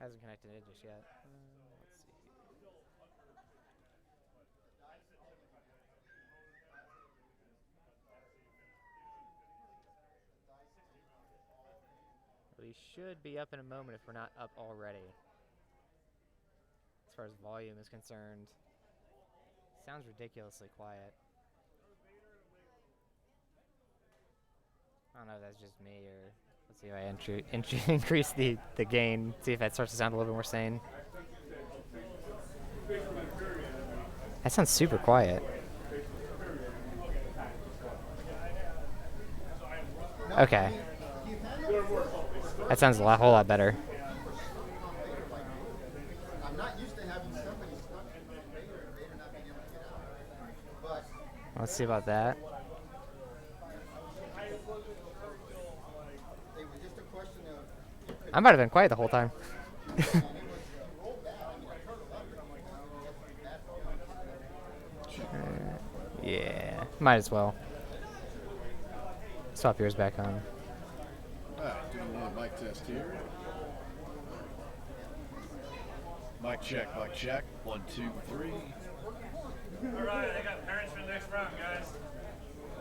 Hasn't connected in just yet. Let's see. We should be up in a moment if we're not up already. As far as volume is concerned. Sounds ridiculously quiet. I don't know if that's just me or... Let's see if I increase the gain. See if that starts to sound a little bit more sane. That sounds super quiet. Okay. That sounds a whole lot better. Let's see about that. I might have been quiet the whole time. Yeah, might as well. Swap yours back on. Alright, doing a mic test here. Mic check, mic check. 1, 2, 3. Alright, I got parents for the next round, guys.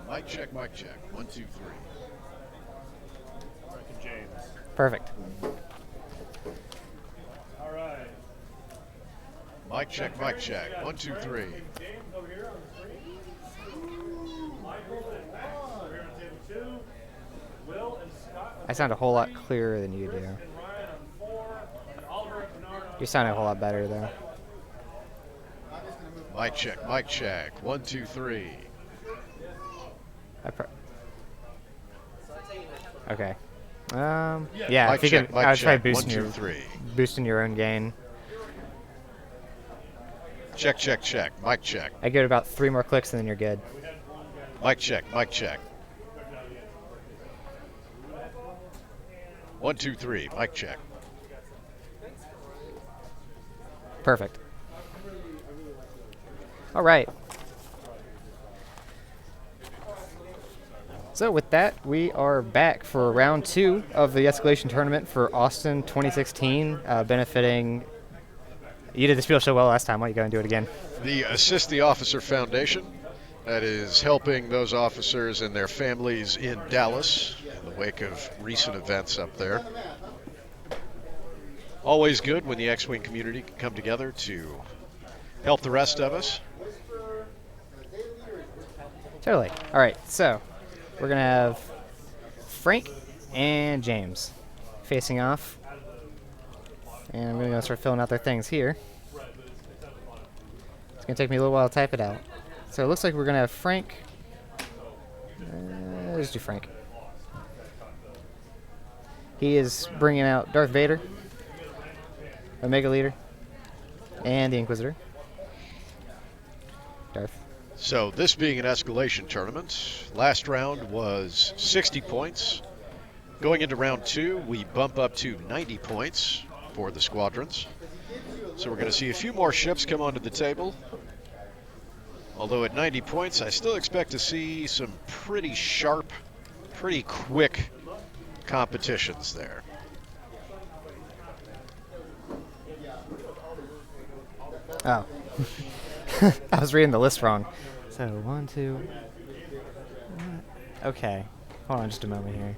Mic check, mic check. 1, 2, 3. Reckon James. Perfect. Alright. Mic check, mic check. 1, 2, 3. James over here on the screen. Michael and Max over here on table 2. Will and Scott. I sound a whole lot clearer than you do. And Ryan on 4. And Oliver and Bernard on You sound a whole lot better though. Mic check, mic check. 1, 2, 3. Okay. Yeah, Mic if you check, can, mic I would try check. 1, boosting 2, your 3. boosting your own gain. Check, check, check. Mic check. I give it about 3 more clicks and then you're good. Mic check, mic check. 1, 2, 3. Mic check. Perfect. All right. So with that, we are back for round 2 of the Escalation Tournament for Austin 2016, benefiting... You did the spiel so well last time. Why don't you go and do it again? The Assist the Officer Foundation, that is helping those officers and their families in Dallas in the wake of recent events up there. Always good when the X-Wing community can come together to help the rest of us. Totally. All right, so we're going to have Frank and James facing off. And I'm going to start filling out their things here. It's going to take me a little while to type it out. So it looks like we're going to have Frank. Let's do Frank. He is bringing out Darth Vader, Omega Leader, and the Inquisitor. Darth. So this being an escalation tournament, last round was 60 points. Going into round 2, we bump up to 90 points for the squadrons. So we're going to see a few more ships come onto the table. Although at 90 points, I still expect to see some pretty sharp, pretty quick competitions there. Oh. I was reading the list wrong. So, 1, 2... Okay. Hold on just a moment here.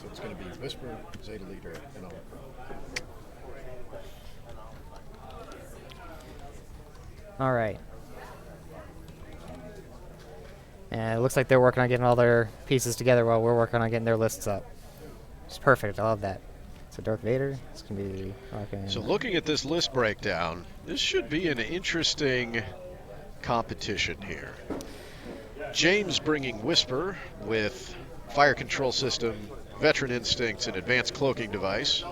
So it's going to be Whisper, Zeta Leader, and Omicron. All right. And it looks like they're working on getting all their pieces together while we're working on getting their lists up. It's perfect. I love that. So Darth Vader, it's going to be... Okay. So looking at this list breakdown, this should be an interesting competition here. James bringing Whisper with fire control system, veteran instincts, and advanced cloaking device,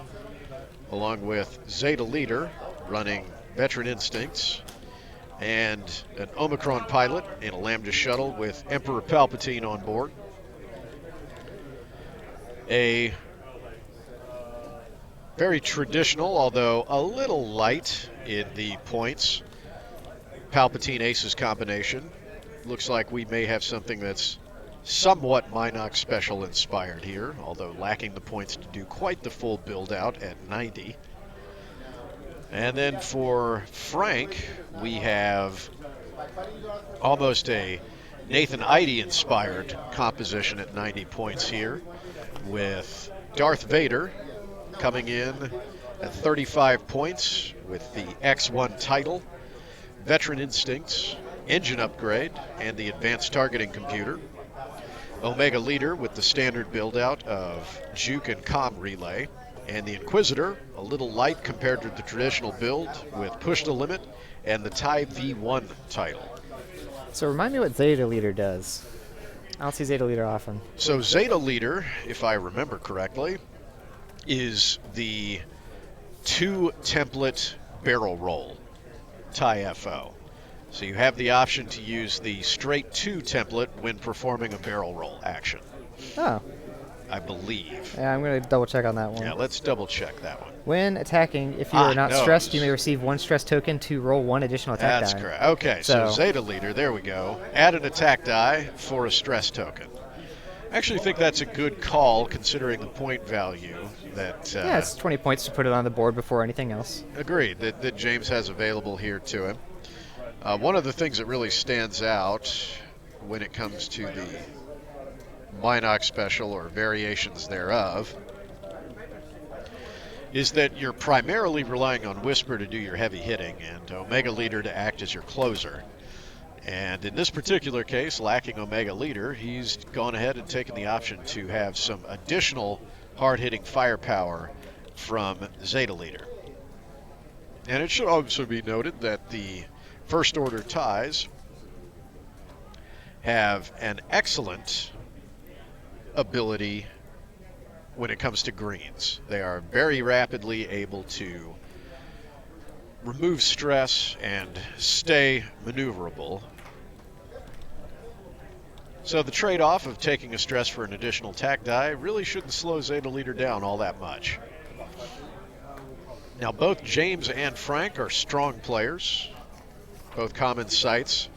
along with Zeta Leader running veteran instincts, and an Omicron pilot in a Lambda shuttle with Emperor Palpatine on board. A very traditional, although a little light in the points, Palpatine Aces combination. Looks like we may have something that's somewhat Minox Special inspired here, although lacking the points to do quite the full build out at 90. And then for Frank, we have almost a Nathan Eide inspired composition at 90 points here, with Darth Vader coming in at 35 points with the X1 title, Veteran Instincts, Engine Upgrade, and the Advanced Targeting Computer. Omega Leader with the standard build-out of Juke and Com Relay, and the Inquisitor, a little light compared to the traditional build, with Push the Limit and the TIE V1 title. So remind me what Zeta Leader does. I don't see Zeta Leader often. So Zeta Leader, if I remember correctly, is the 2-template barrel roll TIE FO. So you have the option to use the straight 2 template when performing a barrel roll action, Oh, I believe. yeah, I'm going to double check on that one. Yeah, let's double check that one. When attacking, if you are not knows. stressed, you may receive 1 stress token to roll 1 additional attack That's die. correct. Okay, so So- Zeta Leader, there we go. Add an attack die for a stress token. I actually think that's a good call considering the point value that Yeah, it's 20 points to put it on the board before anything else. agreed that James has available here to him. One of the things that really stands out when it comes to the Minox Special or variations thereof is that you're primarily relying on Whisper to do your heavy hitting and Omega Leader to act as your closer. And in this particular case, lacking Omega Leader, he's gone ahead and taken the option to have some additional hard-hitting firepower from Zeta Leader. And it should also be noted that the First Order TIEs have an excellent ability when it comes to greens. They are very rapidly able to remove stress and stay maneuverable. So the trade-off of taking a stress for an additional attack die really shouldn't slow Zeta Leader down all that much. Now both James and Frank are strong players, both common sights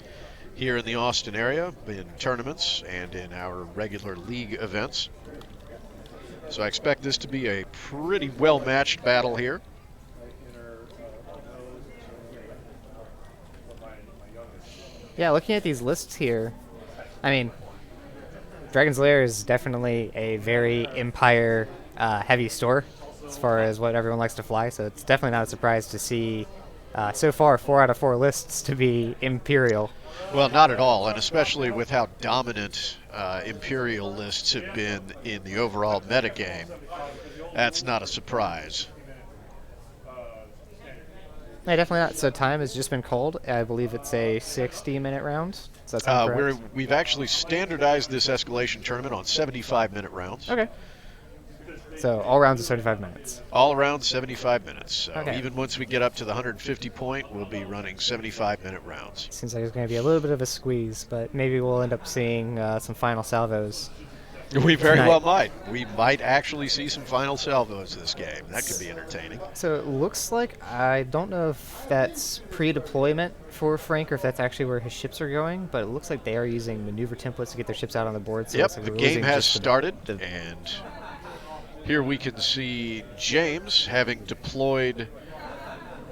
here in the Austin area, in tournaments and in our regular league events. So I expect this to be a pretty well-matched battle here. Yeah, looking at these lists here, I mean, Dragon's Lair is definitely a very Empire heavy store as far as what everyone likes to fly, so it's definitely not a surprise to see so far 4 out of 4 lists to be Imperial. Well, not at all, and especially with how dominant Imperial lists have been in the overall metagame, that's not a surprise. Yeah, definitely not. So time has just been called. I believe it's a 60-minute round. So that's correct? We've actually standardized this escalation tournament on 75-minute rounds. Okay. So all rounds are 75 minutes. All around 75 minutes. So Okay. even once we get up to the 150 point, we'll be running 75-minute rounds. Seems like it's going to be a little bit of a squeeze, but maybe we'll end up seeing some final salvos. We very Tonight. well might. We might actually see some final salvos this game. That could be entertaining. So it looks like, I don't know if that's pre-deployment for Frank or if that's actually where his ships are going, but it looks like they are using maneuver templates to get their ships out on the board. So it Yep, looks like the we're game losing has just started, the- and here we can see James having deployed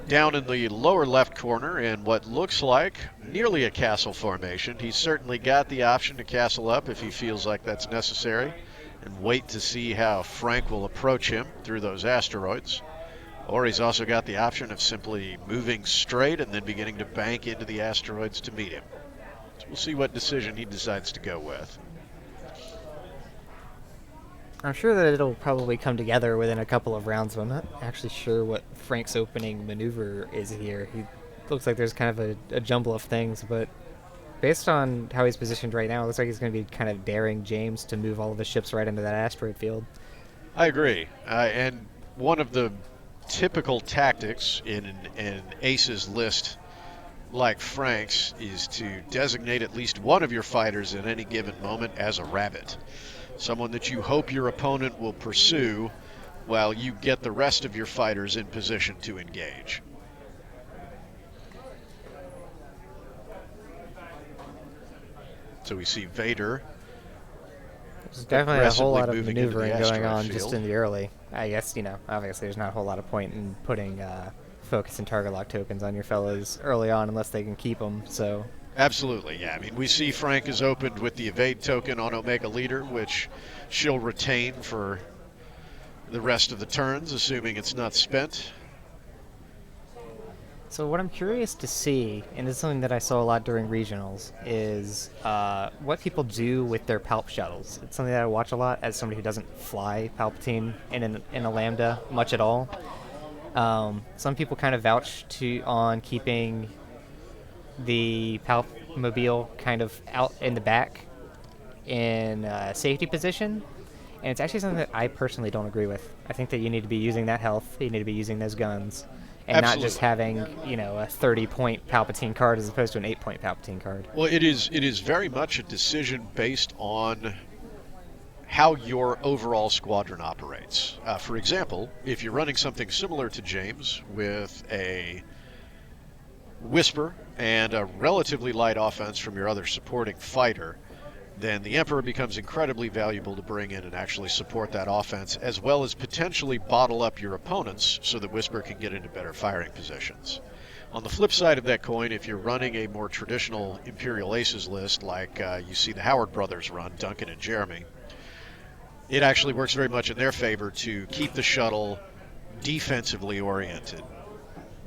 down in the lower left corner in what looks like nearly a castle formation. He's certainly got the option to castle up if he feels like that's necessary, and wait to see how Frank will approach him through those asteroids. Or he's also got the option of simply moving straight and then beginning to bank into the asteroids to meet him. So we'll see what decision he decides to go with. I'm sure that it'll probably come together within a couple of rounds, but I'm not actually sure what Frank's opening maneuver is here. He looks like there's kind of a jumble of things, but based on how he's positioned right now, it looks like he's going to be kind of daring James to move all of his ships right into that asteroid field. I agree. And one of the typical tactics in an aces list like Frank's is to designate at least one of your fighters at any given moment as a rabbit. Someone that you hope your opponent will pursue while you get the rest of your fighters in position to engage. So we see Vader There's definitely a whole lot of aggressively moving into the maneuvering going asteroid on just field. in the early. I guess, obviously there's not a whole lot of point in putting focus and target lock tokens on your fellas early on unless they can keep them, so... Absolutely, yeah. I mean, we see Frank is opened with the evade token on Omega Leader, which she'll retain for the rest of the turns, assuming it's not spent. So what I'm curious to see, and this is something that I saw a lot during regionals, is what people do with their Palp shuttles. It's something that I watch a lot as somebody who doesn't fly Palpatine in a Lambda much at all. Some people kind of vouch on keeping the Palp mobile kind of out in the back in safety position, and it's actually something that I personally don't agree with. I think that you need to be using that health, you need to be using those guns, and Absolutely. not just having, a 30-point Palpatine card as opposed to an 8-point Palpatine card. Well, it is very much a decision based on how your overall squadron operates. For example, if you're running something similar to James with a Whisper and a relatively light offense from your other supporting fighter, then the Emperor becomes incredibly valuable to bring in and actually support that offense, as well as potentially bottle up your opponents so that Whisper can get into better firing positions. On the flip side of that coin, if you're running a more traditional Imperial Aces list like you see the Howard brothers run, Duncan and Jeremy, it actually works very much in their favor to keep the shuttle defensively oriented,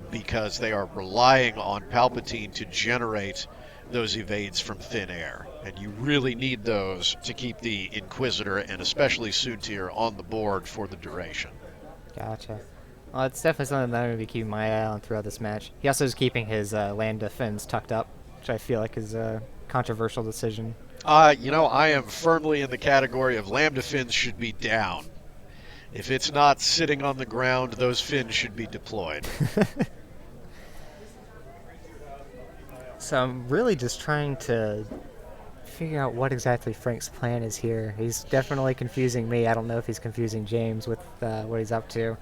because they are relying on Palpatine to generate those evades from thin air. And you really need those to keep the Inquisitor and especially Soontir on the board for the duration. Gotcha. Well, it's definitely something that I'm going to be keeping my eye on throughout this match. He also is keeping his Lambda fins tucked up, which I feel like is a controversial decision. I am firmly in the category of Lambda fins should be down. If it's not sitting on the ground, those fins should be deployed. So I'm really just trying to figure out what exactly Frank's plan is here. He's definitely confusing me. I don't know if he's confusing James with what he's up to.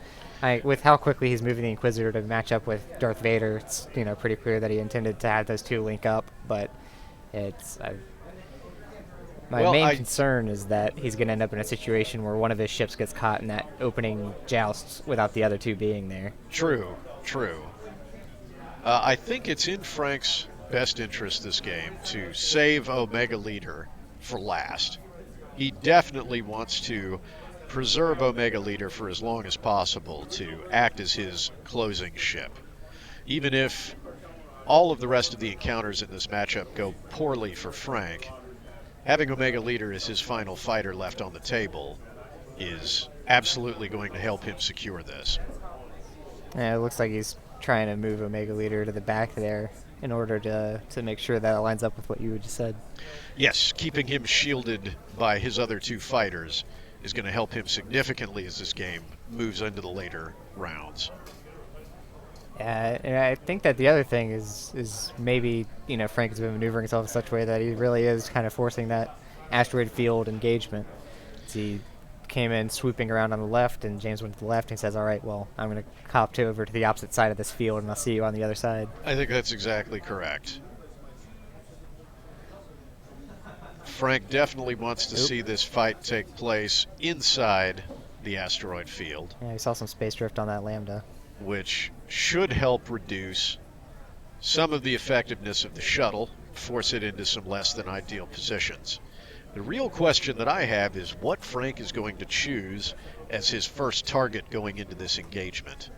With how quickly he's moving the Inquisitor to match up with Darth Vader, it's pretty clear that he intended to have those two link up. But my main concern is that he's going to end up in a situation where one of his ships gets caught in that opening joust without the other two being there. True. I think it's in Frank's best interest this game to save Omega Leader for last. He definitely wants to preserve Omega Leader for as long as possible to act as his closing ship. Even if all of the rest of the encounters in this matchup go poorly for Frank, having Omega Leader as his final fighter left on the table is absolutely going to help him secure this. Yeah, it looks like he's trying to move Omega Leader to the back there in order to make sure that it lines up with what you just said. Yes, keeping him shielded by his other two fighters is going to help him significantly as this game moves into the later rounds. Yeah, and I think that the other thing is maybe, Frank has been maneuvering himself in such a way that he really is kind of forcing that asteroid field engagement. He came in swooping around on the left, and James went to the left, and he says, all right, well, I'm going to cop over to the opposite side of this field, and I'll see you on the other side. I think that's exactly correct. Frank definitely wants to see this fight take place inside the asteroid field. Yeah, he saw some space drift on that Lambda, which should help reduce some of the effectiveness of the shuttle, force it into some less than ideal positions. The real question that I have is what Frank is going to choose as his first target going into this engagement.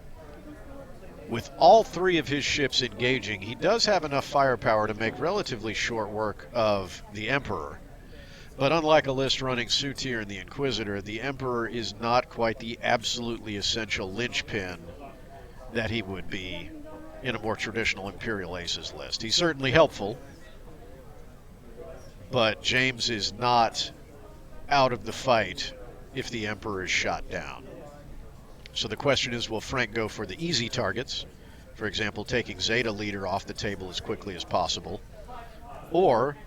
With all three of his ships engaging, he does have enough firepower to make relatively short work of the Emperor. But unlike a list running Soontir and the Inquisitor, the Emperor is not quite the absolutely essential linchpin that he would be in a more traditional Imperial Aces list. He's certainly helpful, but James is not out of the fight if the Emperor is shot down. So the question is, will Frank go for the easy targets, for example, taking Zeta Leader off the table as quickly as possible, or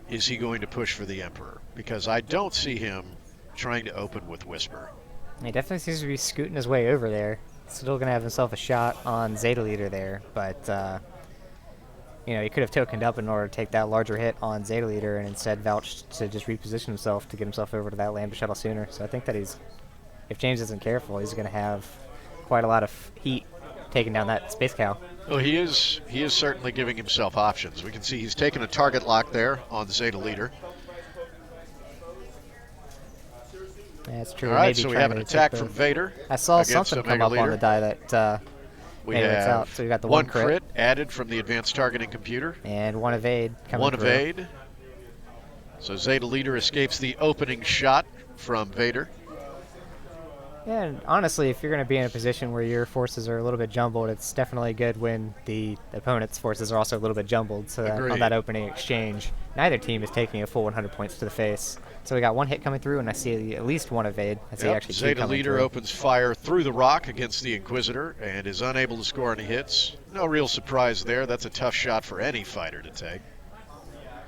is he going to push for the Emperor? Because I don't see him trying to open with Whisper. He definitely seems to be scooting his way over there. Still going to have himself a shot on Zeta Leader there, but You know, he could have tokened up in order to take that larger hit on Zeta Leader and instead vouched to just reposition himself to get himself over to that Lambda shuttle sooner. So I think that if James isn't careful, he's going to have quite a lot of heat taking down that Space Cow. Well, he is certainly giving himself options. We can see he's taken a target lock there on the Zeta Leader. That's true. All right, Maybe so we trying have an to attack take from Vader. I saw against something come Omega up on Leader. the die that We made it have out. So we got the one one crit added from the advanced targeting computer. and one evade coming One through. evade. So Zeta Leader escapes the opening shot from Vader. Yeah, and honestly, if you're going to be in a position where your forces are a little bit jumbled, it's definitely good when the opponent's forces are also a little bit jumbled. So that Agreed. on that opening exchange, neither team is taking a full 100 points to the face. So we got one hit coming through, and I see at least one evade. I see Yep, actually two Zeta coming Leader through. opens fire through the rock against the Inquisitor and is unable to score any hits. No real surprise there. That's a tough shot for any fighter to take.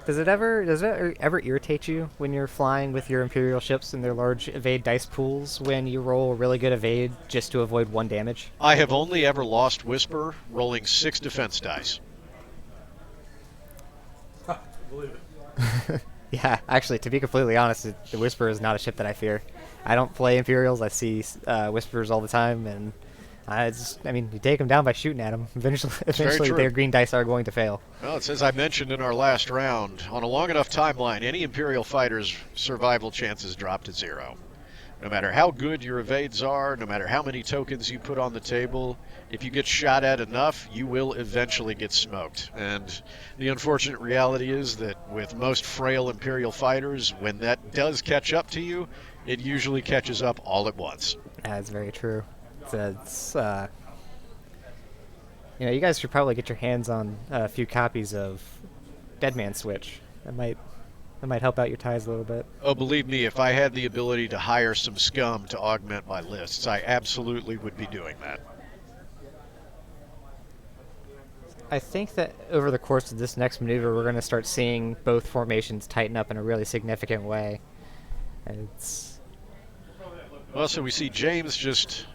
Does it ever irritate you when you're flying with your Imperial ships and their large evade dice pools when you roll a really good evade just to avoid one damage? I have only ever lost Whisper rolling 6 defense dice. Believe it. Yeah, actually, to be completely honest, the Whisper is not a ship that I fear. I don't play Imperials. I see Whispers all the time, and I mean, you take them down by shooting at them. Eventually true. their green dice are going to fail. Well, it's as I mentioned in our last round, on a long enough timeline, any Imperial fighter's survival chances drop to 0. No matter how good your evades are, no matter how many tokens you put on the table, if you get shot at enough, you will eventually get smoked. And the unfortunate reality is that with most frail Imperial fighters, when that does catch up to you, it usually catches up all at once. That's very true. You know, you guys should probably get your hands on a few copies of Dead Man Switch. That might help out your ties a little bit. Oh, believe me, if I had the ability to hire some scum to augment my lists, I absolutely would be doing that. I think that over the course of this next maneuver, we're going to start seeing both formations tighten up in a really significant way. Well, so we see James just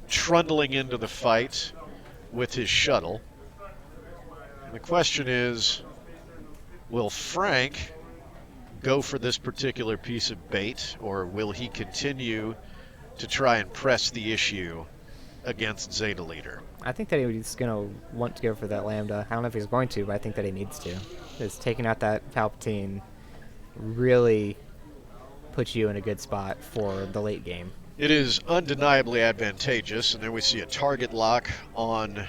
trundling into the fight with his shuttle. And the question is, will Frank go for this particular piece of bait, or will he continue to try and press the issue against Zeta Leader? I think that he's going to want to go for that Lambda. I don't know if he's going to, but I think that he needs to. Because taking out that Palpatine really puts you in a good spot for the late game. It is undeniably advantageous, and there we see a target lock on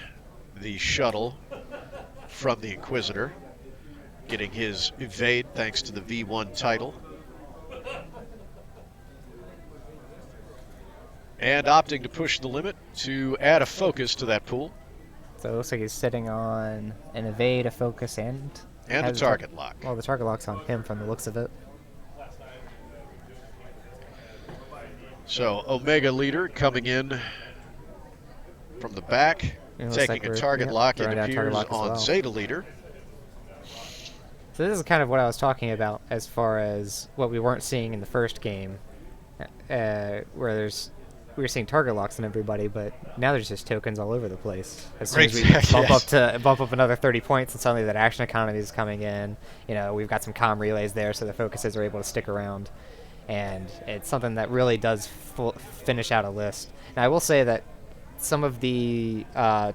the shuttle from the Inquisitor, getting his evade thanks to the V1 title. And opting to push the limit to add a focus to that pool. So it looks like he's sitting on an evade, a focus, and And a has target lock. Well, the target lock's on him from the looks of it. So Omega Leader coming in from the back, It looks taking like a we're- target yeah, lock, it throwing down target appears, lock as on well. Zeta Leader. So this is kind of what I was talking about as far as what we weren't seeing in the first game, where we were seeing target locks on everybody, but now there's just tokens all over the place. As soon as we Exactly, bump up another 30 points, and suddenly that action economy is coming in. You know, we've got some comm relays there, so the focuses are able to stick around, and it's something that really does finish out a list. Now, I will say that some of the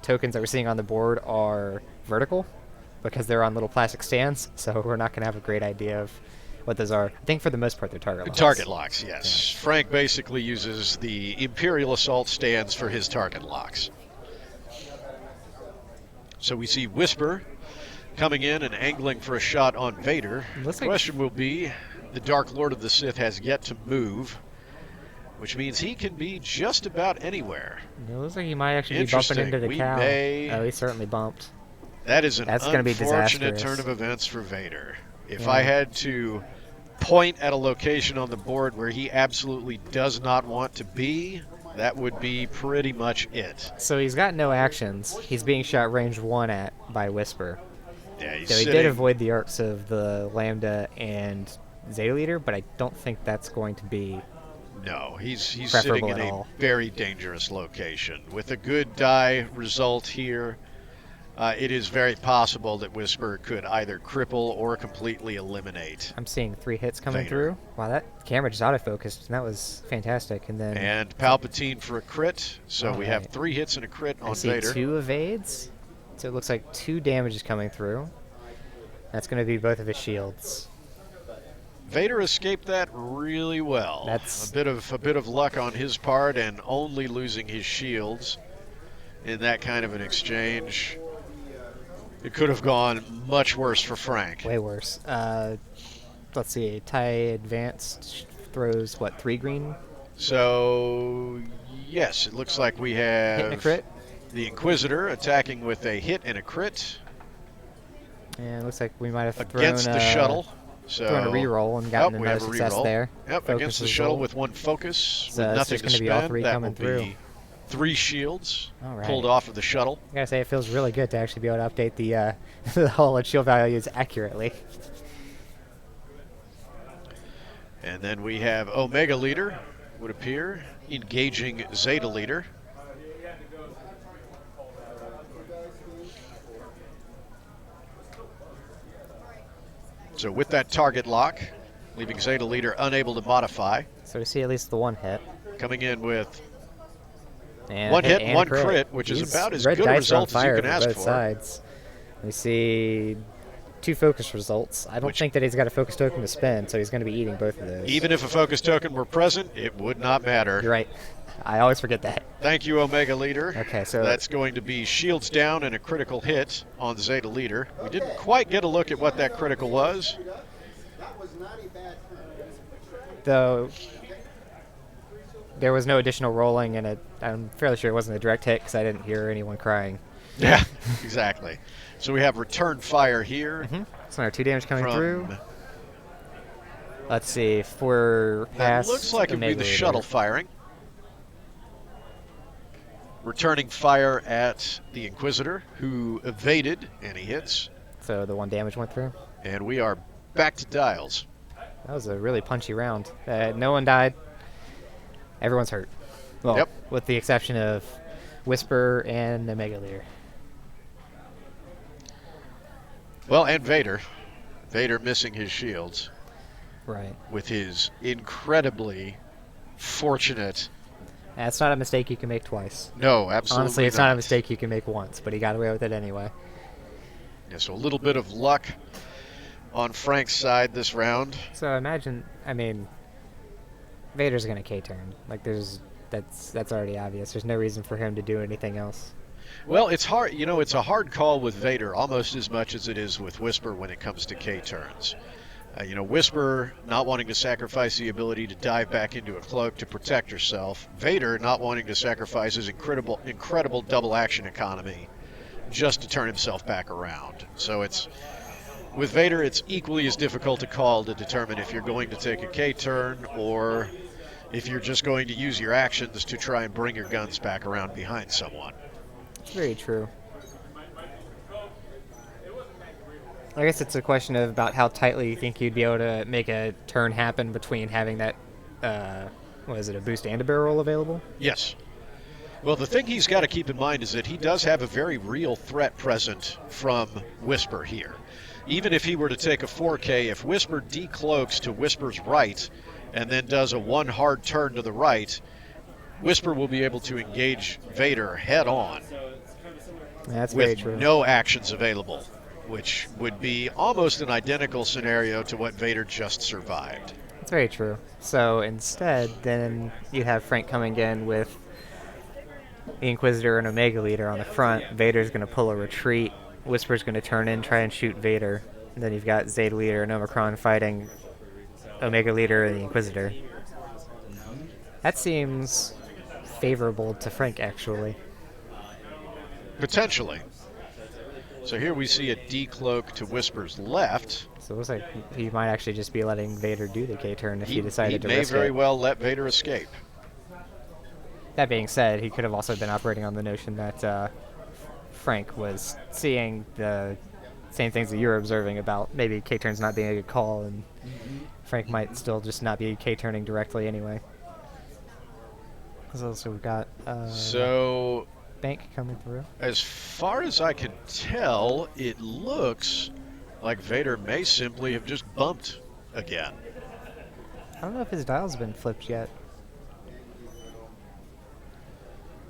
tokens that we're seeing on the board are vertical, because they're on little plastic stands, so we're not going to have a great idea of what those are. I think for the most part they're target locks. Target locks, yes. Frank basically uses the Imperial Assault stands for his target locks. So we see Whisper coming in and angling for a shot on Vader. The Looks like- question will be, the Dark Lord of the Sith has yet to move, which means he can be just about anywhere. It looks like he might actually be bumping into the We cow. may- Oh, he certainly bumped. That is an That's gonna be unfortunate disastrous. turn of events for Vader. If Yeah. I had to point at a location on the board where he absolutely does not want to be, that would be pretty much it. So he's got no actions. He's being shot range 1 at by Whisper. Yeah, he's So he sitting. did avoid the arcs of the Lambda and Zeta Leader, but I don't think that's going to be... No, he's sitting preferable in at a all. very dangerous location. With a good die result here, it is very possible that Whisper could either cripple or completely eliminate. I'm seeing 3 hits coming Vader. through. Wow, that camera just autofocused, and that was fantastic. And then And Palpatine for a crit. So we have Alright. 3 hits and a crit I on see Vader. 2 evades. So it looks like 2 damage is coming through. That's going to be both of his shields. Vader escaped that really well. That's- a bit of luck on his part, and only losing his shields in that kind of an exchange. It could have gone much worse for Frank. Way worse. Let's see. TIE Advanced throws, what, 3 green? So yes, it looks like we Hit and a have crit. the Inquisitor attacking with a hit and a crit And it looks like we might have against thrown the shuttle. So thrown a reroll and gotten we have another a success reroll. there. Yep, Focus against the result. shuttle with 1 focus, So with it's nothing just to gonna be all spend. 3 that coming will through. be 3 shields All right. pulled off of the shuttle. I gotta say, it feels really good to actually be able to update the the hull and shield values accurately. And then we have Omega Leader, would appear, engaging Zeta Leader. So with that target lock, leaving Zeta Leader unable to modify, So we see at least the 1 hit. coming in with And 1 hit, and 1 crit, crit, which is These about as red good a dice are on result as you fire can for ask both for. sides. We see 2 focus results. I don't Which- think that he's got a focus token to spend, so he's going to be eating both of those. Even if a focus token were present, it would not matter. You're right. I always forget that. Thank you, Omega Leader. Okay, so That's going to be shields down and a critical hit on the Zeta Leader. We didn't quite get a look at what that critical was. though there was no additional rolling, and I'm fairly sure it wasn't a direct hit because I didn't hear anyone crying. Yeah, exactly. So we have return fire here So another 2 damage coming from. through. Let's see if we're That past. looks like it'd be the Omega shuttle Leader. firing. Returning fire at the Inquisitor, who evaded any hits. So the 1 damage went through. And we are back to dials. That was a really punchy round. No one died. Everyone's hurt. Well, Yep. with the exception of Whisper and Omega Leader. Well, and Vader. Vader missing his shields Right. with his incredibly fortunate. That's not a mistake you can make twice. No, absolutely Honestly, it's not a mistake you can make once, but he got away with it anyway. Yeah, so a little bit of luck on Frank's side this round. So imagine, I mean, Vader's gonna K-turn. Like that's already obvious. There's no reason for him to do anything else. Well, it's hard. You know, it's a hard call with Vader almost as much as it is with Whisper when it comes to K turns. Whisper not wanting to sacrifice the ability to dive back into a cloak to protect herself. Vader not wanting to sacrifice his incredible double action economy just to turn himself back around. So it's with Vader, it's equally as difficult to call to determine if you're going to take a K turn or if you're just going to use your actions to try and bring your guns back around behind someone. It's very true. I guess it's a question of about how tightly you think you'd be able to make a turn happen between having that, what is it, a boost and a barrel roll available? Yes. Well, the thing he's got to keep in mind is that he does have a very real threat present from Whisper here. Even if he were to take a 4K, if Whisper decloaks to Whisper's right and then does a 1 hard turn to the right, Whisper will be able to engage Vader head on That's very with true. no actions available, which would be almost an identical scenario to what Vader just survived. That's very true. So instead, then you have Frank coming in with the Inquisitor and Omega Leader on the front. Vader's going to pull a retreat. Whisper's going to turn in, try and shoot Vader. And then you've got Zeta Leader and Omicron fighting Omega Leader and the Inquisitor. That seems favorable to Frank, actually. Potentially. So here we see a decloak to Whisper's left. So it looks like he might actually just be letting Vader do the K-turn if he decided to may risk very it. well let Vader escape. That being said, he could have also been operating on the notion that Frank was seeing the same things that you're observing about maybe K-turns not being a good call, and Frank might still just not be K-turning directly anyway. So we've got... So bank coming through. As far as I can tell, it looks like Vader may simply have just bumped again. I don't know if his dial's been flipped yet.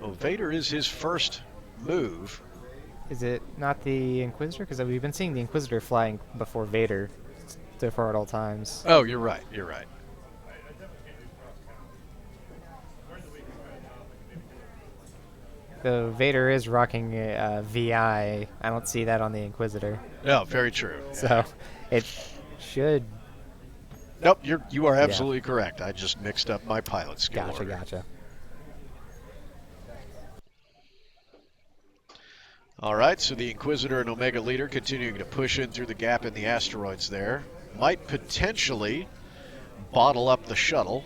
Well, Vader is his first move. Is it not the Inquisitor? Because we've been seeing the Inquisitor flying before Vader so far at all times. Oh, you're right. You're right. Though Vader is rocking a VI, I don't see that on the Inquisitor. No, very true. So it should. Nope, you are absolutely correct. I just mixed up my pilot skill Gotcha, order. gotcha. All right, so the Inquisitor and Omega Leader continuing to push in through the gap in the asteroids there. Might potentially bottle up the shuttle.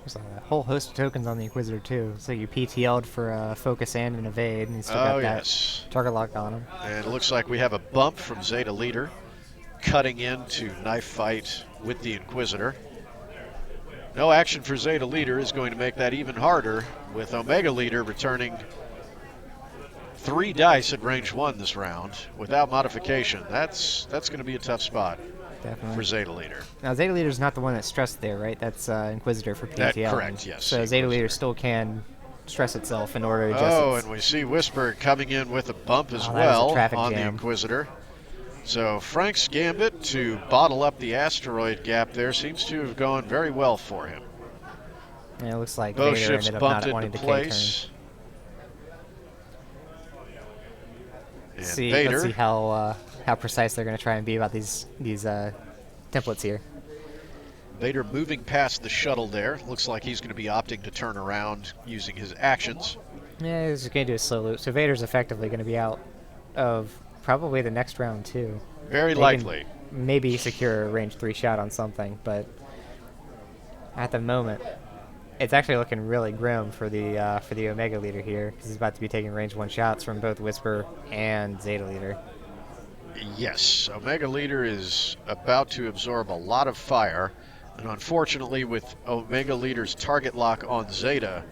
There's a whole host of tokens on the Inquisitor too. So you PTL'd for focus and an evade, and you still got that target lock on him. And it looks like we have a bump from Zeta Leader, cutting into knife fight with the Inquisitor. No action for Zeta Leader is going to make that even harder, with Omega Leader returning 3 dice at range 1 this round without modification. That's going to be a tough spot. Definitely. For Zeta Leader. Now, Zeta Leader's not the one that's stressed there, right? That's Inquisitor for PTL. That, correct, yes. So Zeta Leader still can stress itself in order to adjust Oh, and we see Whisper coming in with a bump as well on the Inquisitor. So Frank's gambit to bottle up the asteroid gap there seems to have gone very well for him. Yeah, it looks like Both Vader ships ended up bumped not wanting into to place. Let's see how precise they're going to try and be about these templates here. Vader moving past the shuttle there. Looks like he's going to be opting to turn around using his actions. Yeah, he's going to do a slow loop. So Vader's effectively going to be out of probably the next round too. Very likely. Maybe secure a range 3 shot on something, but at the moment, it's actually looking really grim for the Omega Leader here, because he's about to be taking range 1 shots from both Whisper and Zeta Leader. Yes, Omega Leader is about to absorb a lot of fire, and unfortunately with Omega Leader's target lock on Zeta,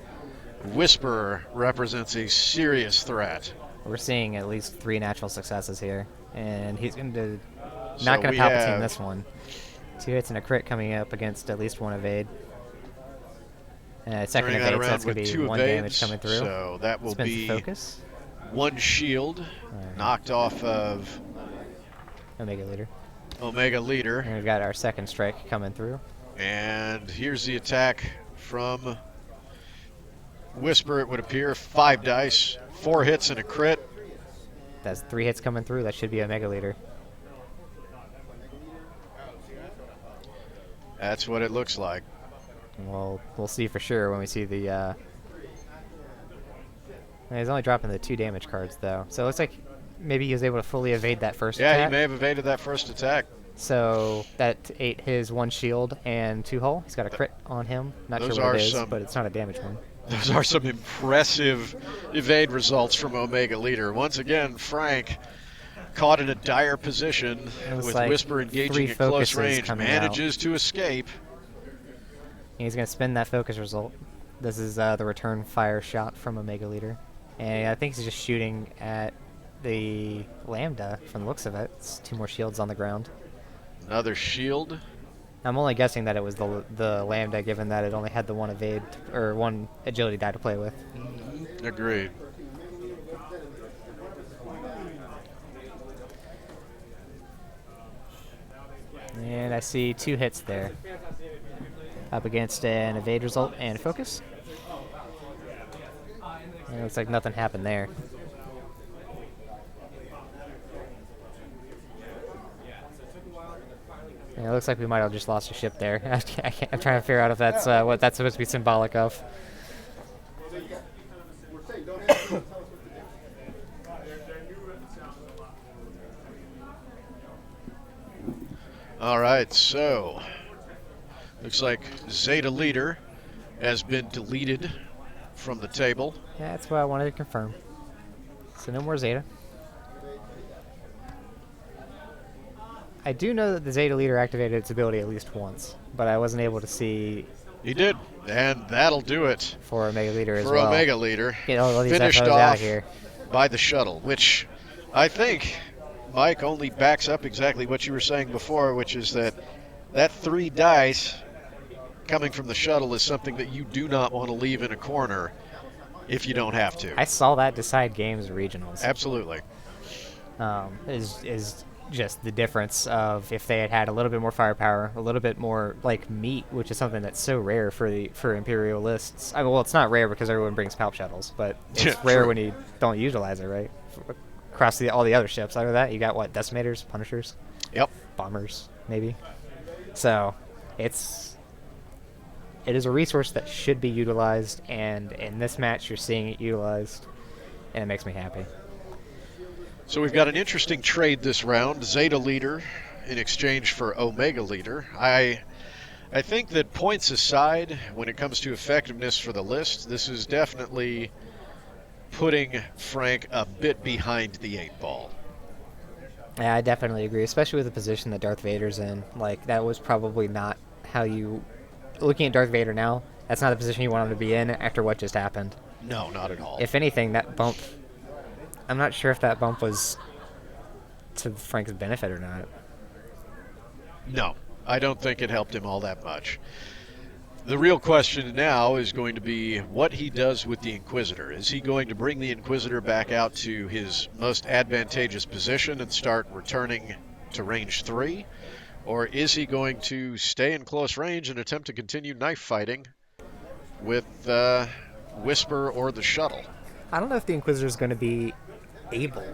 Whisper represents a serious threat. We're seeing at least 3 natural successes here, and he's going to not going to Palpatine this one. 2 hits and a crit coming up against at least 1 evade. Second evade, so that's going to be 1 damage coming through. So that will be focus. 1 shield knocked off of Omega Leader. Omega Leader. And we've got our second strike coming through. And here's the attack from Whisper, it would appear. 5 dice, 4 hits and a crit. That's 3 hits coming through. That should be Omega Leader. That's what it looks like. Well, we'll see for sure when we see the... He's only dropping the 2 damage cards, though. So it looks like maybe he was able to fully evade that first attack. Yeah, he may have evaded that first attack. So that ate his 1 shield and 2 hull. He's got a crit on him. Not sure what it is, but it's not a damage one. Those are some impressive evade results from Omega Leader. Once again, Frank, caught in a dire position with like Whisper engaging at close range, manages to escape. He's going to spin that focus result. This is the return fire shot from Omega Leader. And I think he's just shooting at the Lambda from the looks of it. It's 2 more shields on the ground. Another shield. I'm only guessing that it was the Lambda, given that it only had the 1 evade or 1 agility die to play with. Agreed. And I see 2 hits there. Up against an evade result and focus. And it looks like nothing happened there. And it looks like we might have just lost a ship there. I'm trying to figure out if that's what that's supposed to be symbolic of. All right, so looks like Zeta Leader has been deleted from the table. Yeah, that's what I wanted to confirm. So no more Zeta. I do know that the Zeta Leader activated its ability at least once, but I wasn't able to see He did, and that'll do it for Omega Leader as for well. Omega Leader. Get all these Finished FOs off out of here. by the shuttle, which I think, Mike, only backs up exactly what you were saying before, which is that 3 dice coming from the shuttle is something that you do not want to leave in a corner if you don't have to. I saw that decide games regionals. Absolutely. Is just the difference of if they had had a little bit more firepower, a little bit more like meat, which is something that's so rare for Imperial lists. I mean, well, it's not rare because everyone brings palp shuttles, but it's Yeah, rare true. when you don't utilize it, right? Across all the other ships. Other than that, you got what, Decimators, Punishers, Yep. Bombers, maybe. So it is a resource that should be utilized, and in this match, you're seeing it utilized, and it makes me happy. So we've got an interesting trade this round. Zeta Leader in exchange for Omega Leader. I think that, points aside, when it comes to effectiveness for the list, this is definitely putting Frank a bit behind the 8 ball. Yeah, I definitely agree, especially with the position that Darth Vader's in. Like, that was probably not how you... Looking at Darth Vader now, that's not the position you want him to be in after what just happened. No, not at all. If anything, that bump... I'm not sure if that bump was to Frank's benefit or not. No, I don't think it helped him all that much. The real question now is going to be what he does with the Inquisitor. Is he going to bring the Inquisitor back out to his most advantageous position and start returning to range 3? Or is he going to stay in close range and attempt to continue knife fighting with Whisper or the shuttle? I don't know if the Inquisitor's going to be able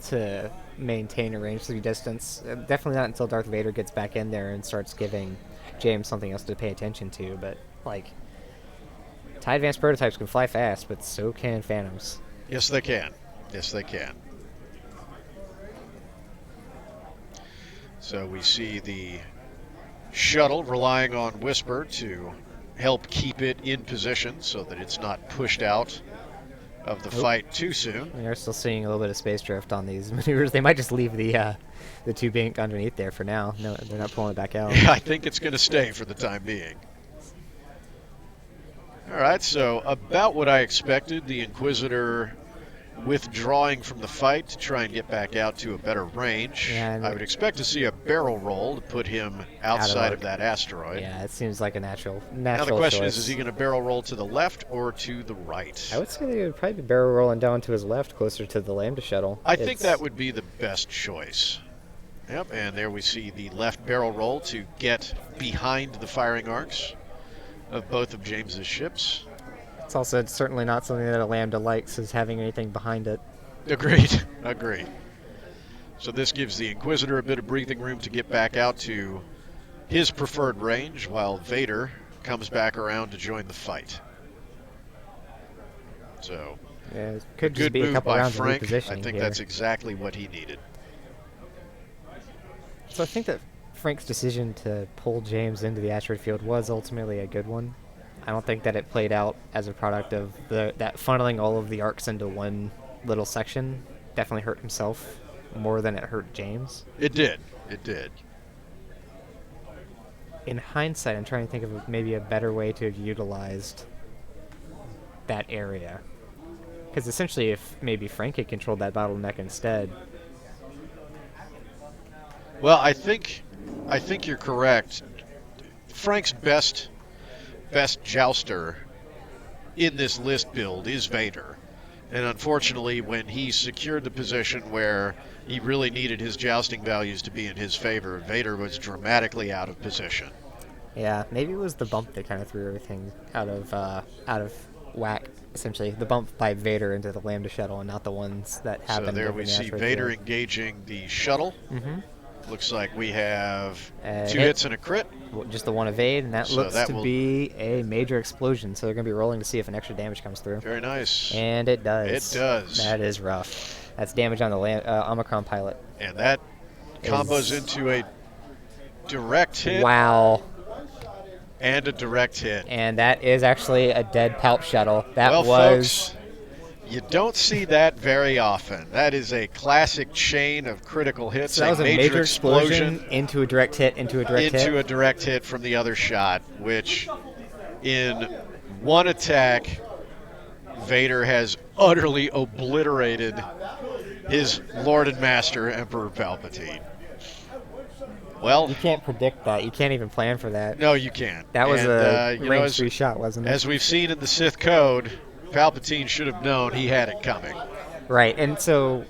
to maintain a range 3 distance. Definitely not until Darth Vader gets back in there and starts giving James something else to pay attention to. But, like, TIE Advanced prototypes can fly fast, but so can Phantoms. Yes, they can. Yes, they can. So we see the shuttle relying on Whisper to help keep it in position so that it's not pushed out of the fight too soon. We are still seeing a little bit of space drift on these maneuvers. They might just leave the tube ink underneath there for now. No, they're not pulling it back out. I think it's going to stay for the time being. All right, so about what I expected, the Inquisitor withdrawing from the fight to try and get back out to a better range. Yeah, and I would expect to see a barrel roll to put him outside of that asteroid. Yeah, it seems like a natural Now the question choice. is he going to barrel roll to the left or to the right? I would say they would probably be barrel rolling down to his left, closer to the Lambda shuttle. I think that would be the best choice. Yep, and there we see the left barrel roll to get behind the firing arcs of both of James's ships. It's also certainly not something that a Lambda likes, is having anything behind it. Agreed. Agreed. So this gives the Inquisitor a bit of breathing room to get back out to his preferred range, while Vader comes back around to join the fight. So, Yeah, it could just good be a move couple by rounds Frank. of I repositioning think here. that's exactly what he needed. So I think that Frank's decision to pull James into the asteroid field was ultimately a good one. I don't think that it played out as a product of that funneling all of the arcs into one little section. Definitely hurt himself more than it hurt James. It did. It did. In hindsight, I'm trying to think of maybe a better way to have utilized that area. Because essentially, if maybe Frank had controlled that bottleneck instead. Well, I think you're correct. Frank's best jouster in this list build is Vader. And unfortunately, when he secured the position where he really needed his jousting values to be in his favor, Vader was dramatically out of position. Yeah, maybe it was the bump that kind of threw everything out of whack. Essentially, the bump by Vader into the Lambda shuttle, and not the ones that happened. So there over we the see asteroid Vader field. engaging the shuttle. Mm-hmm. Looks like we have two hit. hits and a crit. Just the one evade, and that So looks that to will- be a major explosion. So they're going to be rolling to see if an extra damage comes through. Very nice. And it does. It does. That is rough. That's damage on the Omicron pilot. And that combos into a direct hit Wow. and a direct hit. And that is actually a dead palp shuttle. That Well, was... folks, you don't see that very often. That is a classic chain of critical hits. So that was a major explosion into a direct hit, into a direct hit. into a direct hit from the other shot, which in one attack, Vader has utterly obliterated his Lord and Master, Emperor Palpatine. Well, You can't predict that. You can't even plan for that. no, you can't. That was And, a you know, range 3 shot, wasn't it? as we've seen in the Sith Code, Palpatine should have known he had it coming. Right, and so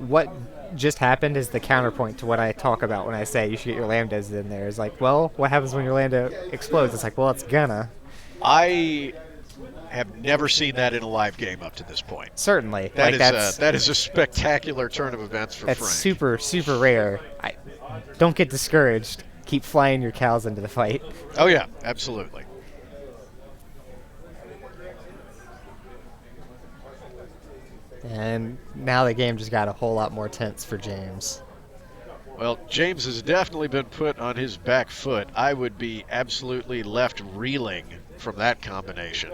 what just happened is the counterpoint to what I talk about when I say you should get your lambdas in there. It's like, well, what happens when your lambda explodes? It's like, well, it's gonna. I have never seen that in a live game up to this point. Certainly. That is a spectacular turn of events for That's Frank. super, super rare. Don't get discouraged. Keep flying your cows into the fight. Oh yeah, absolutely. And now the game just got a whole lot more tense for James. Well, James has definitely been put on his back foot. I would be absolutely left reeling from that combination.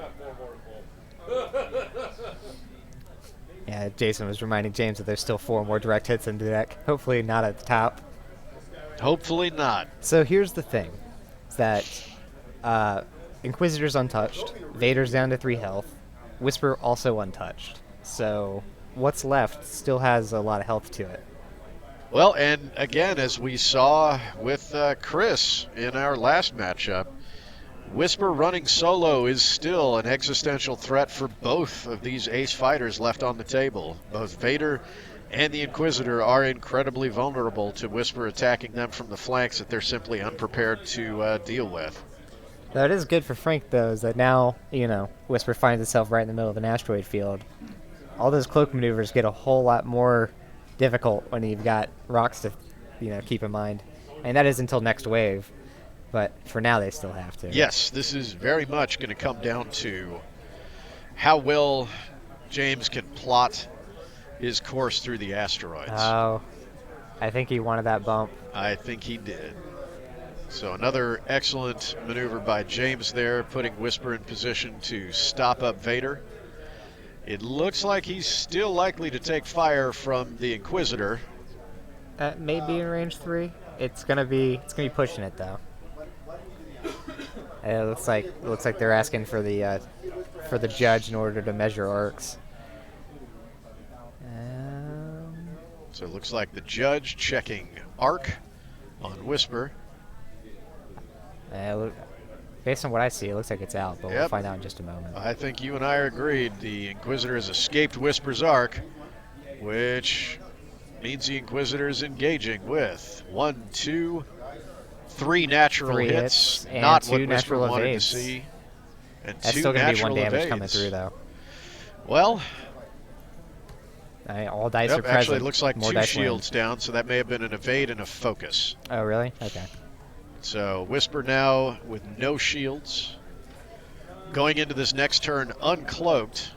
Yeah, Jason was reminding James that there's still 4 more direct hits in the deck. Hopefully not at the top. Hopefully not. So here's the thing. Is that Inquisitor's untouched. Vader's down to 3 health. Whisper also untouched. So what's left still has a lot of health to it. Well, and again, as we saw with Chris in our last matchup, Whisper running solo is still an existential threat for both of these ace fighters left on the table. Both Vader and the Inquisitor are incredibly vulnerable to Whisper attacking them from the flanks that they're simply unprepared to deal with. Now, it is good for Frank, though, is that now, Whisper finds itself right in the middle of an asteroid field. All those cloak maneuvers get a whole lot more difficult when you've got rocks to, keep in mind. And that is until next wave. But for now, they still have to. Yes, this is very much going to come down to how well James can plot his course through the asteroids. Oh, I think he wanted that bump. I think he did. So another excellent maneuver by James there, putting Whisper in position to stop up Vader. It looks like he's still likely to take fire from the Inquisitor. That may be in range 3. It's gonna be pushing it though. It looks like they're asking for the judge in order to measure arcs. So it looks like the judge checking arc on Whisper. Based on what I see, it looks like it's out, but Yep. we'll find out in just a moment. I think you and I are agreed. The Inquisitor has escaped Whisper's arc, which means the Inquisitor is engaging with 1, 2, 3 natural 3 hits, and not 2 what Whisper natural wanted evades. to see. And That's 2 still gonna be natural 1 damage evades. coming through though. Well, All dice are yep, present. actually it looks like More 2 dice shields down, so that may have been an evade and a focus. land. Oh really? Okay. So Whisper now with no shields. Going into this next turn uncloaked.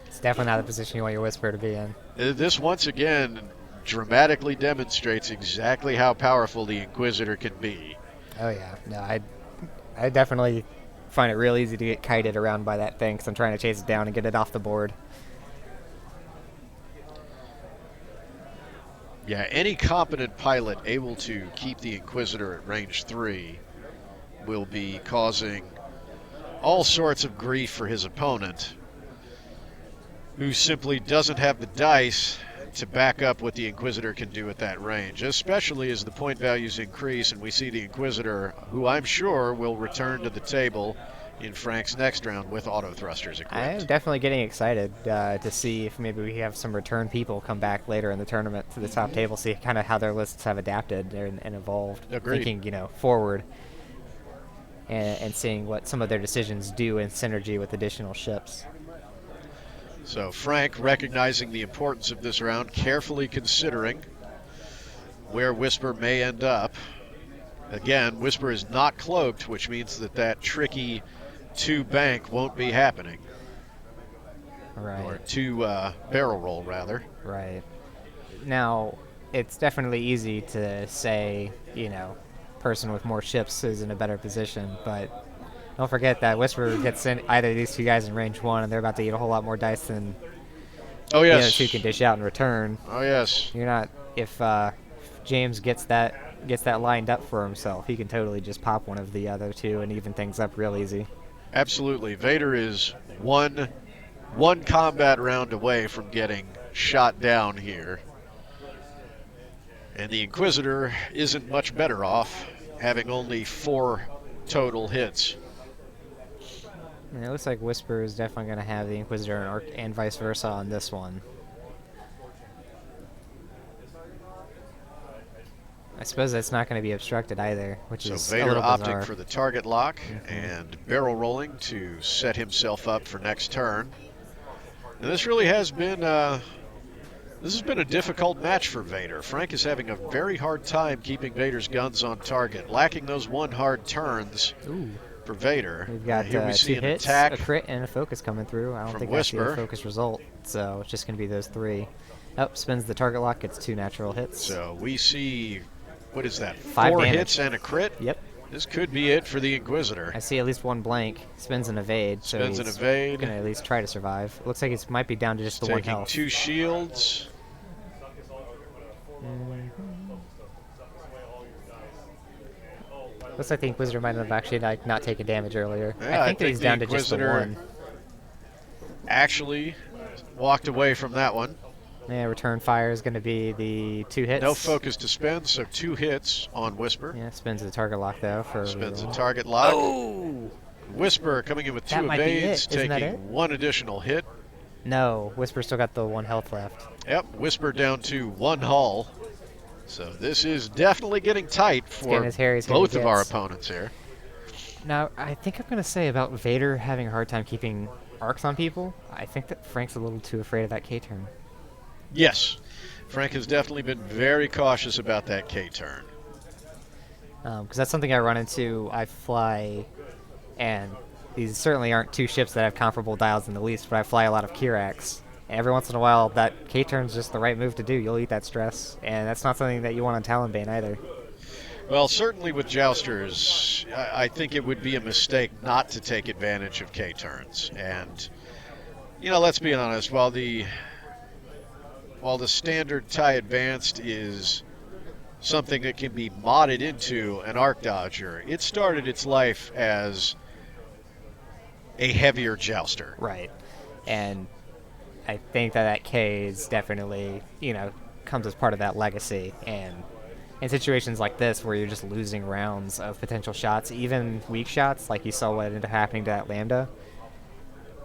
It's definitely not the position you want your Whisper to be in. This once again dramatically demonstrates exactly how powerful the Inquisitor can be. Oh yeah. No, I definitely find it real easy to get kited around by that thing because I'm trying to chase it down and get it off the board. Yeah, any competent pilot able to keep the Inquisitor at range 3 will be causing all sorts of grief for his opponent, who simply doesn't have the dice to back up what the Inquisitor can do at that range, especially as the point values increase and we see the Inquisitor, who I'm sure will return to the table in Frank's next round with auto thrusters I am equipped. definitely getting excited to see if maybe we have some return people come back later in the tournament to the top table, see kind of how their lists have adapted and evolved. Agreed. Thinking, forward and seeing what some of their decisions do in synergy with additional ships. So Frank, recognizing the importance of this round, carefully considering where Whisper may end up. Again, Whisper is not cloaked, which means that tricky 2 bank won't be happening. Right. Or 2 barrel roll, rather. Right. Now, it's definitely easy to say, person with more ships is in a better position, but don't forget that Whisper gets in either of these 2 guys in range 1, and they're about to eat a whole lot more dice than Oh, the other yes. 2 can dish out in return. Oh, yes. You're not, if James gets that gets that lined up for himself, he can totally just pop one of the other two and even things up real easy. Absolutely. Vader is one combat round away from getting shot down here. And the Inquisitor isn't much better off, having only 4 total hits. And it looks like Whisper is definitely going to have the Inquisitor and Arc and vice versa on this one. I suppose that's not going to be obstructed either, which So is a Vader little opting bizarre. for the target lock and barrel rolling to set himself up for next turn. And this really has been this has been a difficult match for Vader. Frank is having a very hard time keeping Vader's guns on target, lacking those 1 hard turns Ooh. for Vader. We've got Here we 2 see an hits, attack. a crit, and a focus coming through. I don't from think that's Whisper. the focus result, so it's just going to be those 3. Oh, spins the target lock, gets 2 natural hits. So we see, what is that, 5 4 damage. hits and a crit? Yep. This could be it for the Inquisitor. I see at least 1 blank. Spins an evade, so Spins an he's evade. going to at least try to survive. Looks like it might be down to just the 1 Taking health. 2 shields. Looks like the Inquisitor might have actually not taken damage earlier. Yeah, I think that he's the down to just the Inquisitor 1. actually walked away from that one. Yeah, return fire is going to be the 2 hits. No focus to spend, so 2 hits on Whisper. Yeah, spins the target lock though for a Spins a reroll. target lock. Oh! Whisper coming in with That 2 might be it. evades, Isn't that taking it? 1 additional hit. No, Whisper still got the 1 health left. Yep, Whisper down to 1 hull. So this is definitely getting tight for getting as hairy as hairy both of our gets. opponents here. Now, I think I'm going to say about Vader having a hard time keeping arcs on people, I think that Frank's a little too afraid of that K-turn. Yes, Frank has definitely been very cautious about that K-turn. Because that's something I run into. I fly, and these certainly aren't 2 ships that have comparable dials in the least, but I fly a lot of Kirax. And every once in a while, that K-turn's just the right move to do. You'll eat that stress, and that's not something that you want on Talonbane either. Well, certainly with Jousters, I think it would be a mistake not to take advantage of K-turns. And, you know, let's be honest, while the standard TIE Advanced is something that can be modded into an Arc Dodger, it started its life as a heavier Jouster. Right. And I think that K is definitely, comes as part of that legacy. And in situations like this where you're just losing rounds of potential shots, even weak shots, like you saw what ended up happening to that Lambda,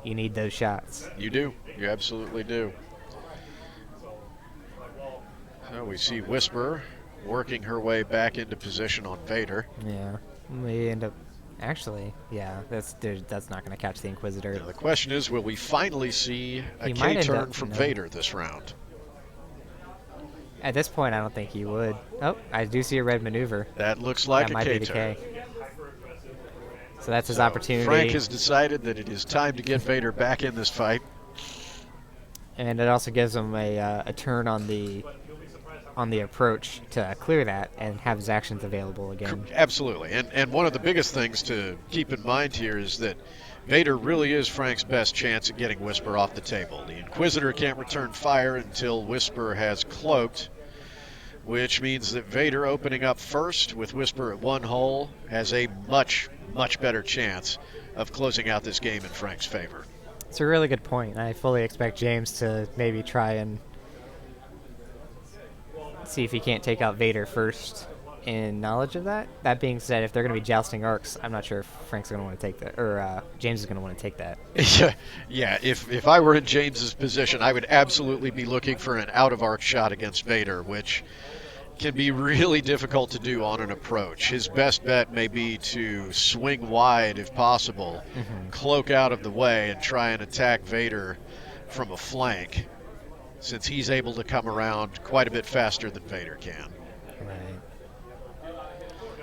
you need those shots. You do. You absolutely do. So we see Whisper working her way back into position on Vader. Yeah. We end up... Actually, yeah, that's not going to catch the Inquisitor. Now the question is, will we finally see a He might end K-turn up- from no. Vader this round? At this point, I don't think he would. Oh, I do see a red maneuver. That looks like That a might be the K-turn. K. So that's his So opportunity. Frank has decided that it is time to get Vader back in this fight. And it also gives him a turn on the approach to clear that and have his actions available again. Absolutely. And one of the biggest things to keep in mind here is that Vader really is Frank's best chance at getting Whisper off the table. The Inquisitor can't return fire until Whisper has cloaked, which means that Vader opening up first with Whisper at 1 hull has a much, much better chance of closing out this game in Frank's favor. It's a really good point. I fully expect James to maybe try and see if he can't take out Vader first in knowledge of that. That being said, if they're going to be jousting arcs, I'm not sure if Frank's going to want to take that, or James is going to want to take that. Yeah, if I were in James's position, I would absolutely be looking for an out-of-arc shot against Vader, which can be really difficult to do on an approach. His best bet may be to swing wide if possible, cloak out of the way, and try and attack Vader from a flank, since he's able to come around quite a bit faster than Vader can. Right.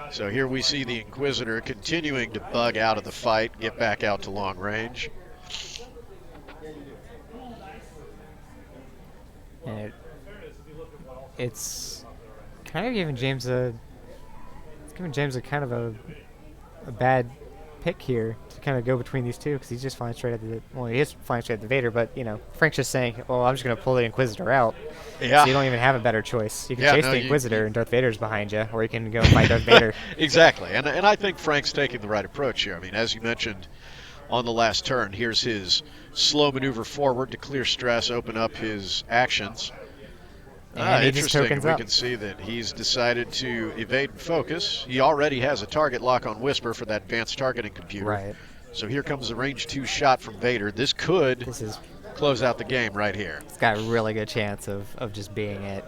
So here we see the Inquisitor continuing to bug out of the fight, get back out to long range. And it's kind of giving James a kind of a bad pick here to kind of go between these two because he's just flying straight at the. Well, he is flying straight at the Vader, but Frank's just saying, "Well, I'm just going to pull the Inquisitor out." Yeah. So you don't even have a better choice. You can Yeah, chase no, the you- Inquisitor and Darth Vader's behind you, or you can go and fight Darth Vader. Exactly. And I think Frank's taking the right approach here. I mean, as you mentioned on the last turn, here's his slow maneuver forward to clear stress, open up his actions. And he just Interesting. tokens We up. can see that he's decided to evade and focus. He already has a target lock on Whisper for that advanced targeting computer. Right. So here comes the range 2 shot from Vader. This could This is. close out the game right here. It's got a really good chance of just being it.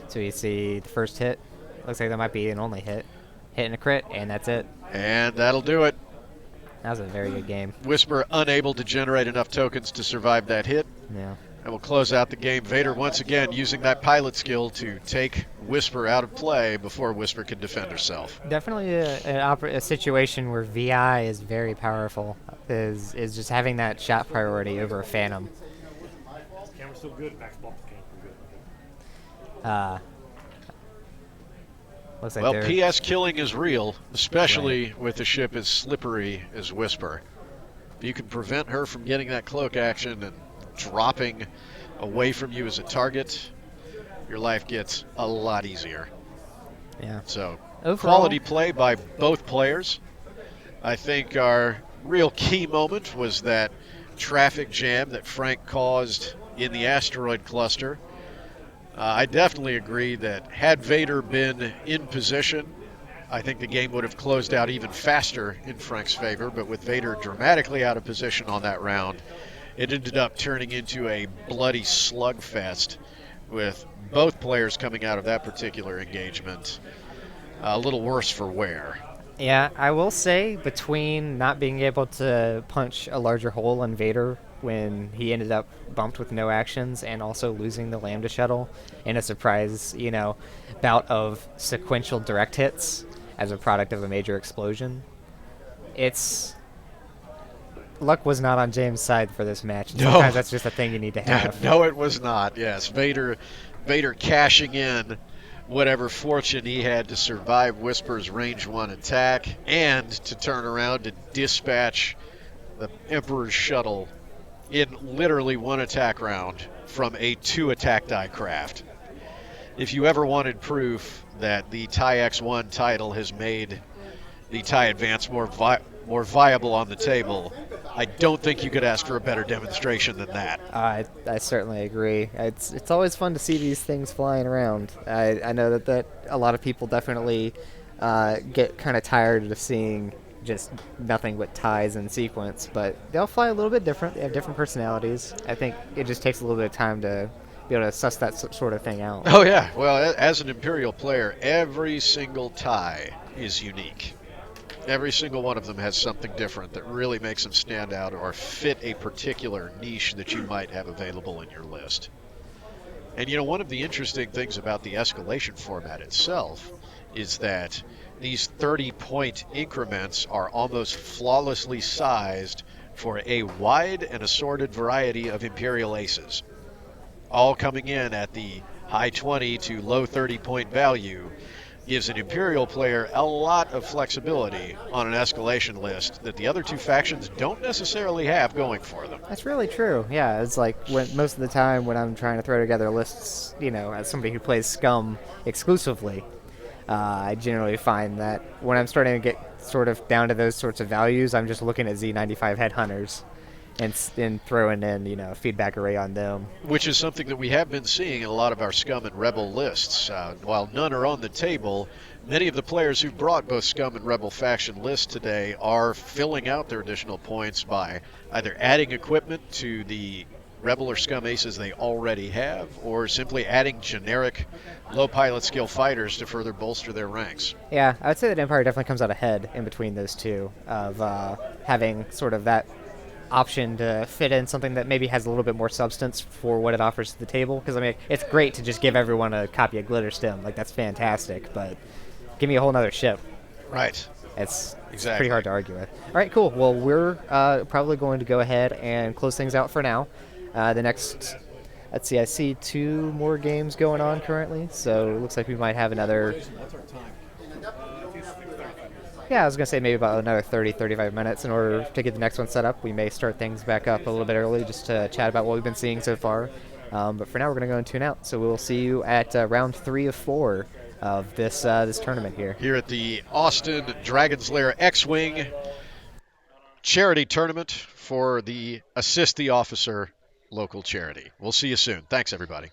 So you see the first hit. Looks like that might be an only hit. Hit and a crit, and that's it. And that'll do it. That was a very good game. Whisper unable to generate enough tokens to survive that hit. Yeah. And we'll close out the game. Vader once again using that pilot skill to take Whisper out of play before Whisper can defend herself. Definitely a situation where VI is very powerful. Is just having that shot priority over a Phantom. Camera's still good. Max Bump came pretty good. Looks like Well, they're PS killing is real, especially with a ship as slippery as Whisper. If you can prevent her from getting that cloak action and dropping away from you as a target, your life gets a lot easier. yeah. So, Overall- quality play by both players. I think our real key moment was that traffic jam that Frank caused in the asteroid cluster. I definitely agree that had Vader been in position, I think the game would have closed out even faster in Frank's favor, but with Vader dramatically out of position on that round, it ended up turning into a bloody slugfest with both players coming out of that particular engagement a little worse for wear. Yeah, I will say between not being able to punch a larger hole in Vader when he ended up bumped with no actions and also losing the Lambda shuttle in a surprise, bout of sequential direct hits as a product of a major explosion. Luck was not on James' side for this match. And No. Sometimes that's just a thing you need to have. No, it was not. Yes, Vader cashing in whatever fortune he had to survive Whisper's range 1 attack and to turn around and dispatch the Emperor's shuttle in literally one attack round from a 2 attack die craft. If you ever wanted proof that the TIE X1 title has made the TIE Advance more viable on the table, I don't think you could ask for a better demonstration than that. I certainly agree. It's always fun to see these things flying around. I know that a lot of people definitely get kind of tired of seeing just nothing but ties in sequence, but they'll fly a little bit different. They have different personalities. I think it just takes a little bit of time to be able to suss that sort of thing out. Oh yeah, well, as an Imperial player, every single tie is unique. Every single one of them has something different that really makes them stand out or fit a particular niche that you might have available in your list. And one of the interesting things about the escalation format itself is that these 30-point increments are almost flawlessly sized for a wide and assorted variety of Imperial aces, all coming in at the high 20 to low 30-point value. Gives an Imperial player a lot of flexibility on an escalation list that the other two factions don't necessarily have going for them. That's really true. Yeah, it's like most of the time when I'm trying to throw together lists, as somebody who plays Scum exclusively, I generally find that when I'm starting to get sort of down to those sorts of values, I'm just looking at Z95 headhunters and throwing in, a feedback array on them. Which is something that we have been seeing in a lot of our Scum and Rebel lists. While none are on the table, many of the players who brought both Scum and Rebel faction lists today are filling out their additional points by either adding equipment to the Rebel or Scum aces they already have, or simply adding generic low pilot skill fighters to further bolster their ranks. Yeah, I would say that Empire definitely comes out ahead in between those two of having sort of that option to fit in something that maybe has a little bit more substance for what it offers to the table. Because, it's great to just give everyone a copy of Glitter Stem. Like, that's fantastic, but give me a whole nother ship. Right. It's Exactly. pretty hard to argue with. All right, cool. Well, we're probably going to go ahead and close things out for now. The next, let's see, I see 2 more games going on currently, so it looks like we might have another. Yeah, I was going to say maybe about another 30, 35 minutes in order to get the next one set up. We may start things back up a little bit early just to chat about what we've been seeing so far. But for now, we're going to go and tune out. So we'll see you at round 3 of 4 of this this tournament here. Here at the Austin Dragon's Lair X-Wing charity tournament for the Assist the Officer local charity. We'll see you soon. Thanks, everybody.